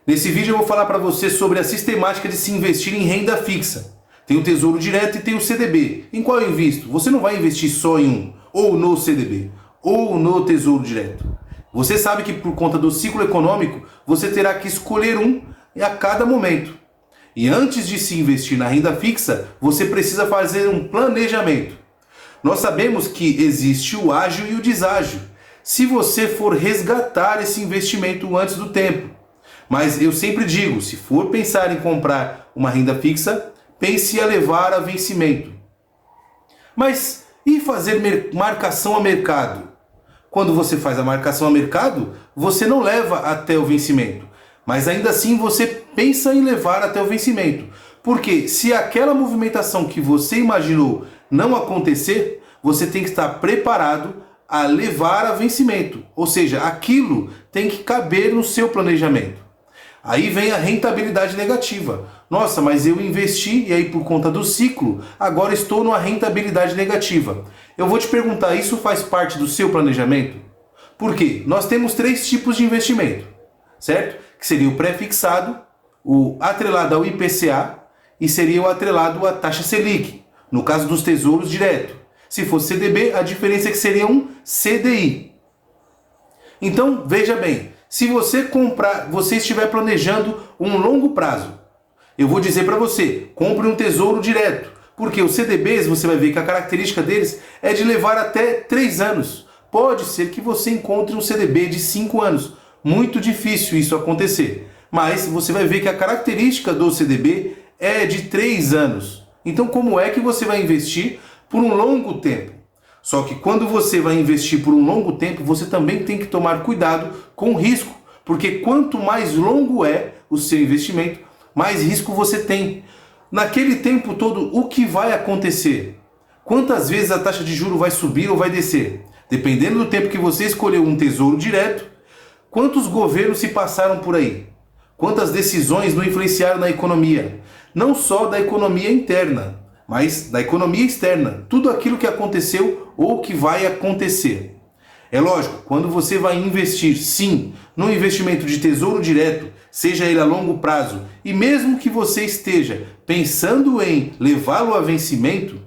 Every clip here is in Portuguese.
Nesse vídeo eu vou falar para você sobre a sistemática de se investir em renda fixa. Tem o Tesouro Direto e tem o CDB. Em qual eu invisto? Você não vai investir só em um, ou no CDB, ou no Tesouro Direto. Você sabe que por conta do ciclo econômico, você terá que escolher um a cada momento. E antes de se investir na renda fixa, você precisa fazer um planejamento. Nós sabemos que existe o ágil e o deságil, se você for resgatar esse investimento antes do tempo. Mas eu sempre digo, se for pensar em comprar uma renda fixa, pense a levar a vencimento. Mas e fazer marcação a mercado? Quando você faz a marcação a mercado, você não leva até o vencimento. Mas ainda assim você pensa em levar até o vencimento. Porque se aquela movimentação que você imaginou não acontecer, você tem que estar preparado a levar a vencimento. Ou seja, aquilo tem que caber no seu planejamento. Aí vem a rentabilidade negativa. Nossa, mas eu investi e aí por conta do ciclo, agora estou numa rentabilidade negativa. Eu vou te perguntar, isso faz parte do seu planejamento? Por quê? Nós temos 3 tipos de investimento, certo? Que seria o pré-fixado, o atrelado ao IPCA e seria o atrelado à taxa Selic, no caso dos tesouros direto. Se fosse CDB, a diferença é que seria um CDI. Então, veja bem, se você estiver planejando um longo prazo, eu vou dizer para você, compre um tesouro direto, porque os CDBs, você vai ver que a característica deles é de levar até 3 anos. Pode ser que você encontre um CDB de 5 anos, muito difícil isso acontecer, mas você vai ver que a característica do CDB é de 3 anos. Então como é que você vai investir por um longo tempo? Só que quando você vai investir por um longo tempo, você também tem que tomar cuidado com o risco, porque quanto mais longo é o seu investimento, mais risco você tem. Naquele tempo todo, o que vai acontecer? Quantas vezes a taxa de juros vai subir ou vai descer? Dependendo do tempo que você escolheu um tesouro direto, quantos governos se passaram por aí? Quantas decisões não influenciaram na economia? Não só da economia interna, mas da economia externa. Tudo aquilo que aconteceu ou que vai acontecer. É lógico, quando você vai investir, sim, num investimento de tesouro direto, seja ele a longo prazo, e mesmo que você esteja pensando em levá-lo a vencimento,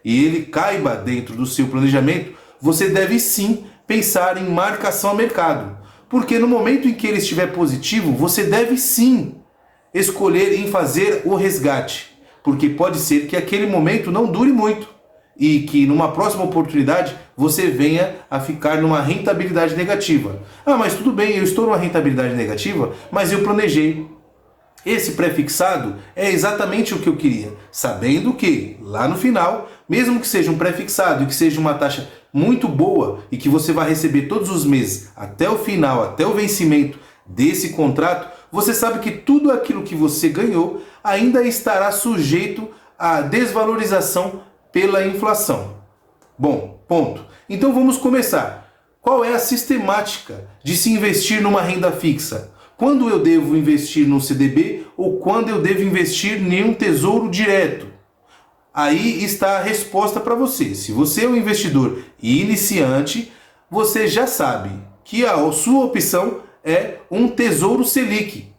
e ele caiba dentro do seu planejamento, você deve sim pensar em marcação a mercado. Porque no momento em que ele estiver positivo, você deve sim escolher em fazer o resgate. Porque pode ser que aquele momento não dure muito e que numa próxima oportunidade você venha a ficar numa rentabilidade negativa. Ah, mas tudo bem, eu estou numa rentabilidade negativa, mas eu planejei. Esse pré-fixado é exatamente o que eu queria, sabendo que lá no final, mesmo que seja um pré-fixado e que seja uma taxa muito boa e que você vai receber todos os meses até o final, até o vencimento desse contrato, você sabe que tudo aquilo que você ganhou ainda estará sujeito à desvalorização pela inflação. Bom, ponto. Então vamos começar. Qual é a sistemática de se investir numa renda fixa? Quando eu devo investir no CDB ou quando eu devo investir em um tesouro direto? Aí está a resposta para você. Se você é um investidor iniciante, você já sabe que a sua opção é um tesouro Selic.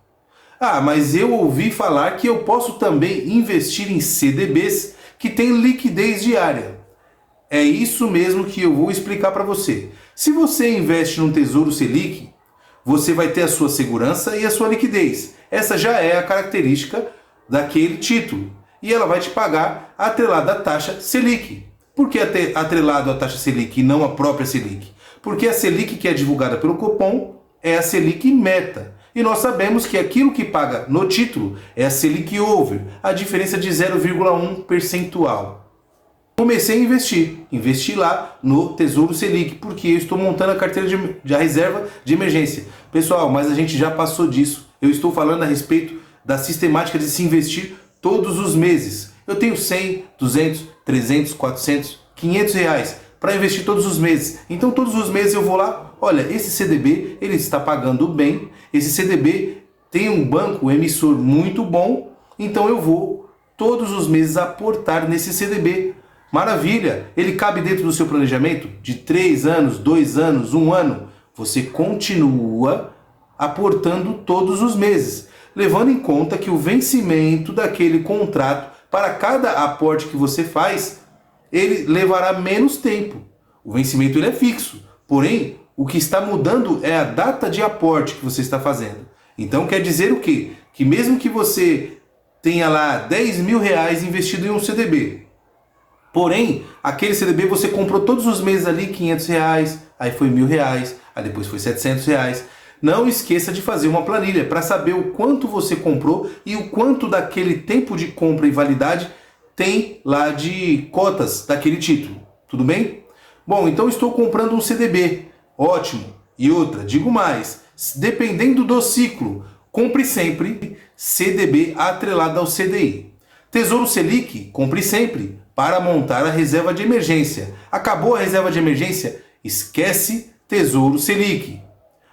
Ah, mas eu ouvi falar que eu posso também investir em CDBs que têm liquidez diária. É isso mesmo que eu vou explicar para você. Se você investe num tesouro Selic, você vai ter a sua segurança e a sua liquidez. Essa já é a característica daquele título. E ela vai te pagar atrelado à taxa Selic. Por que atrelado à taxa Selic e não à própria Selic? Porque a Selic que é divulgada pelo Copom é a Selic meta. E nós sabemos que aquilo que paga no título é a Selic over, a diferença de 0,1 percentual. Comecei a investi lá no Tesouro Selic, porque eu estou montando a carteira de reserva de emergência. Pessoal, mas a gente já passou disso. Eu estou falando a respeito da sistemática de se investir todos os meses. Eu tenho 100, 200, 300, 400, 500 reais para investir todos os meses. Então todos os meses eu vou lá, olha, esse CDB ele está pagando bem, esse CDB tem um banco emissor muito bom, então eu vou todos os meses aportar nesse CDB. Maravilha! Ele cabe dentro do seu planejamento de 3 anos, 2 anos, 1 ano. Você continua aportando todos os meses, levando em conta que o vencimento daquele contrato, para cada aporte que você faz, ele levará menos tempo. O vencimento ele é fixo, porém, o que está mudando é a data de aporte que você está fazendo. Então quer dizer o quê? Que mesmo que você tenha lá 10 mil reais investido em um CDB, porém, aquele CDB você comprou todos os meses ali 500 reais, aí foi 1.000 reais, aí depois foi 700 reais. Não esqueça de fazer uma planilha para saber o quanto você comprou e o quanto daquele tempo de compra e validade tem lá de cotas daquele título. Tudo bem? Bom, então estou comprando um CDB. Ótimo. E outra, digo mais, dependendo do ciclo, compre sempre CDB atrelado ao CDI. Tesouro Selic, compre sempre para montar a reserva de emergência. Acabou a reserva de emergência? Esquece Tesouro Selic.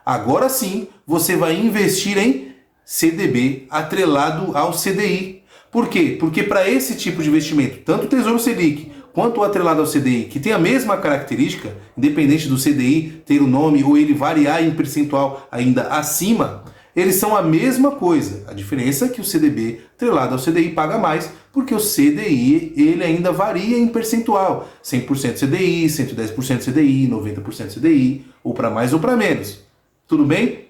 Agora sim, você vai investir em CDB atrelado ao CDI. Por quê? Porque para esse tipo de investimento, tanto o Tesouro Selic quanto o atrelado ao CDI, que tem a mesma característica, independente do CDI ter o nome ou ele variar em percentual ainda acima, eles são a mesma coisa. A diferença é que o CDB atrelado ao CDI paga mais, porque o CDI ele ainda varia em percentual. 100% CDI, 110% CDI, 90% CDI, ou para mais ou para menos. Tudo bem?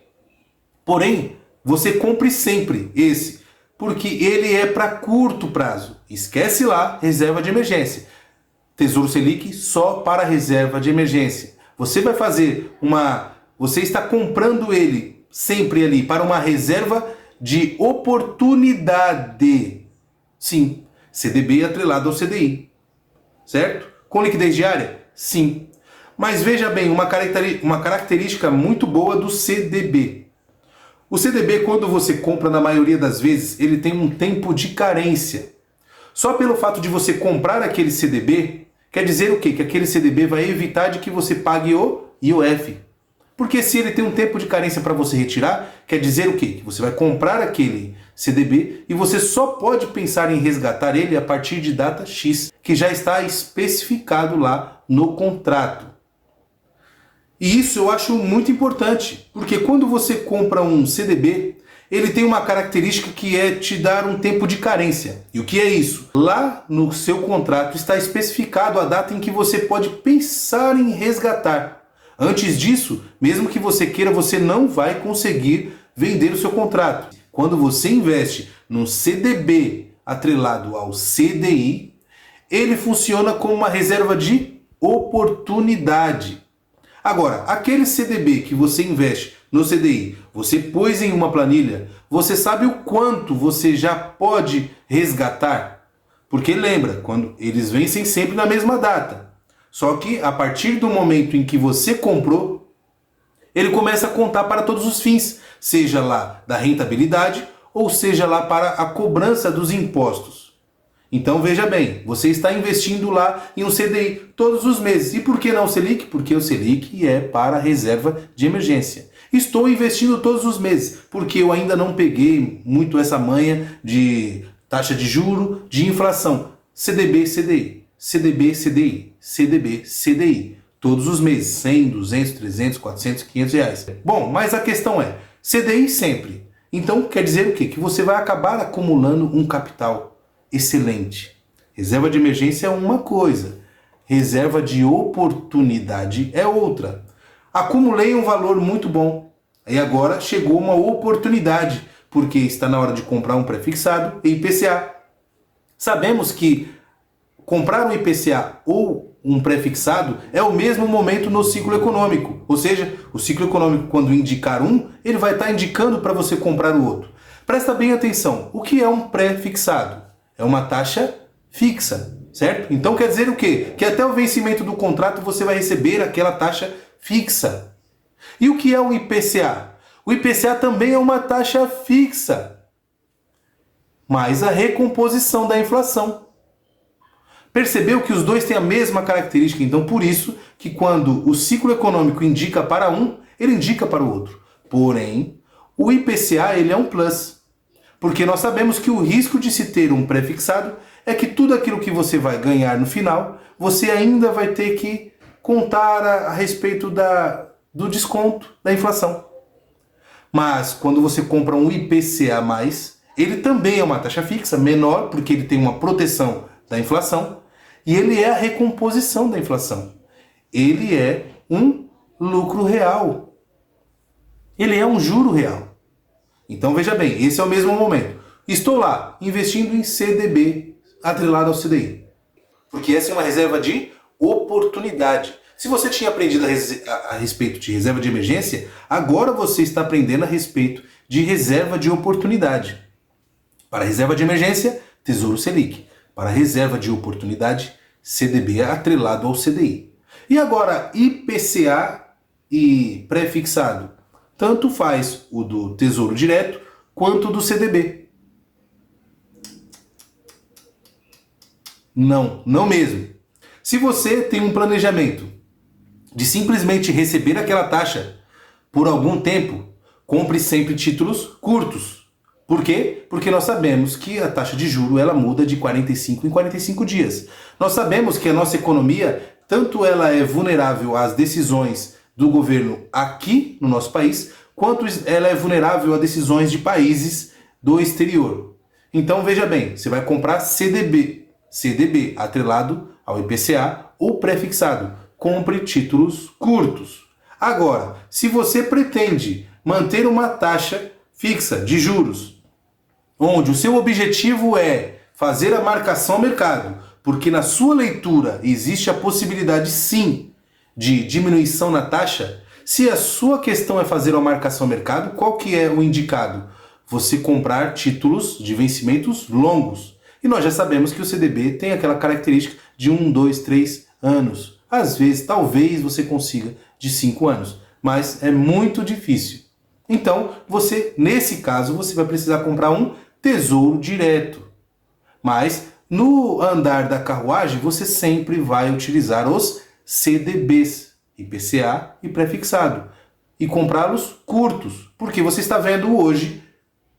Porém, você compre sempre esse, porque ele é para curto prazo. Esquece lá, reserva de emergência. Tesouro Selic só para reserva de emergência. Você vai fazer você está comprando ele sempre ali para uma reserva de oportunidade. Sim, CDB atrelado ao CDI. Certo? Com liquidez diária? Sim. Mas veja bem, uma característica muito boa do CDB. O CDB, quando você compra, na maioria das vezes, ele tem um tempo de carência. Só pelo fato de você comprar aquele CDB, quer dizer o quê? Que aquele CDB vai evitar de que você pague o IOF. Porque se ele tem um tempo de carência para você retirar, quer dizer o quê? Que você vai comprar aquele CDB e você só pode pensar em resgatar ele a partir de data X, que já está especificado lá no contrato. E isso eu acho muito importante, porque quando você compra um CDB, ele tem uma característica que é te dar um tempo de carência. E o que é isso? Lá no seu contrato está especificado a data em que você pode pensar em resgatar. Antes disso, mesmo que você queira, você não vai conseguir vender o seu contrato. Quando você investe num CDB atrelado ao CDI, ele funciona como uma reserva de oportunidade. Agora, aquele CDB que você investe no CDI, você pôs em uma planilha, você sabe o quanto você já pode resgatar? Porque lembra, quando eles vencem sempre na mesma data. Só que a partir do momento em que você comprou, ele começa a contar para todos os fins, seja lá da rentabilidade ou seja lá para a cobrança dos impostos. Então veja bem, você está investindo lá em um CDI todos os meses. E por que não o Selic? Porque o Selic é para reserva de emergência. Estou investindo todos os meses, porque eu ainda não peguei muito essa manha de taxa de juro, de inflação. CDB, CDI, CDB, CDI, CDB, CDI. Todos os meses, 100, 200, 300, 400, 500 reais. Bom, mas a questão é, CDI sempre. Então quer dizer o quê? Que você vai acabar acumulando um capital excelente. Reserva de emergência é uma coisa, reserva de oportunidade é outra. Acumulei um valor muito bom e agora chegou uma oportunidade, porque está na hora de comprar um pré-fixado e IPCA. Sabemos que comprar um IPCA ou um pré-fixado é o mesmo momento no ciclo econômico, ou seja, o ciclo econômico, quando indicar um, ele vai estar indicando para você comprar o outro. Presta bem atenção, o que é um pré-fixado? É uma taxa fixa, certo? Então quer dizer o quê? Que até o vencimento do contrato você vai receber aquela taxa fixa. E o que é o IPCA? O IPCA também é uma taxa fixa, mais a recomposição da inflação. Percebeu que os dois têm a mesma característica, então por isso que quando o ciclo econômico indica para um, ele indica para o outro. Porém, o IPCA ele é um plus. Porque nós sabemos que o risco de se ter um pré-fixado é que tudo aquilo que você vai ganhar no final, você ainda vai ter que contar a respeito do desconto da inflação. Mas quando você compra um IPCA+, ele também é uma taxa fixa, menor, porque ele tem uma proteção da inflação, e ele é a recomposição da inflação. Ele é um lucro real. Ele é um juro real. Então veja bem, esse é o mesmo momento. Estou lá, investindo em CDB, atrelado ao CDI. Porque essa é uma reserva de oportunidade. Se você tinha aprendido a respeito de reserva de emergência, agora você está aprendendo a respeito de reserva de oportunidade. Para reserva de emergência, Tesouro Selic. Para reserva de oportunidade, CDB atrelado ao CDI. E agora, IPCA e pré-fixado. Tanto faz o do Tesouro Direto quanto do CDB. Não, não mesmo. Se você tem um planejamento de simplesmente receber aquela taxa por algum tempo, compre sempre títulos curtos. Por quê? Porque nós sabemos que a taxa de juros ela muda de 45 em 45 dias. Nós sabemos que a nossa economia, tanto ela é vulnerável às decisões do governo aqui no nosso país, quanto ela é vulnerável a decisões de países do exterior. Então veja bem, você vai comprar CDB atrelado ao IPCA ou pré-fixado. Compre títulos curtos. Agora, se você pretende manter uma taxa fixa de juros, onde o seu objetivo é fazer a marcação ao mercado, porque na sua leitura existe a possibilidade sim de diminuição na taxa, se a sua questão é fazer a marcação ao mercado, qual que é o indicado? Você comprar títulos de vencimentos longos. E nós já sabemos que o CDB tem aquela característica de 1, 2, 3 anos. Às vezes, talvez você consiga de 5 anos, mas é muito difícil. Então, nesse caso, você vai precisar comprar um Tesouro Direto. Mas, no andar da carruagem, você sempre vai utilizar os CDBs, IPCA e pré-fixado, e comprá-los curtos, porque você está vendo hoje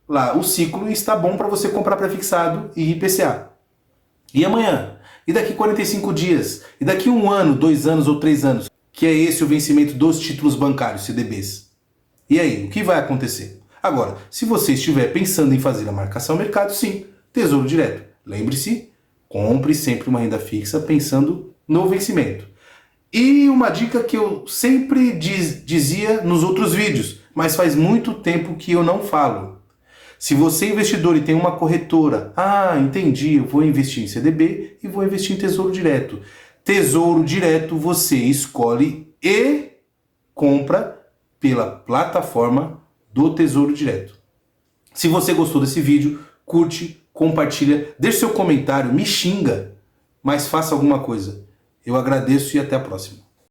lá o ciclo está bom para você comprar pré-fixado e IPCA. E amanhã? E daqui 45 dias? E daqui 1 ano, 2 anos ou 3 anos? Que é esse o vencimento dos títulos bancários, CDBs. E aí, o que vai acontecer? Agora, se você estiver pensando em fazer a marcação ao mercado, sim, Tesouro Direto. Lembre-se, compre sempre uma renda fixa pensando no vencimento. E uma dica que eu sempre dizia nos outros vídeos, mas faz muito tempo que eu não falo. Se você é investidor e tem uma corretora, entendi, eu vou investir em CDB e vou investir em Tesouro Direto. Tesouro Direto você escolhe e compra pela plataforma do Tesouro Direto. Se você gostou desse vídeo, curte, compartilha, deixe seu comentário, me xinga, mas faça alguma coisa. Eu agradeço e até a próxima.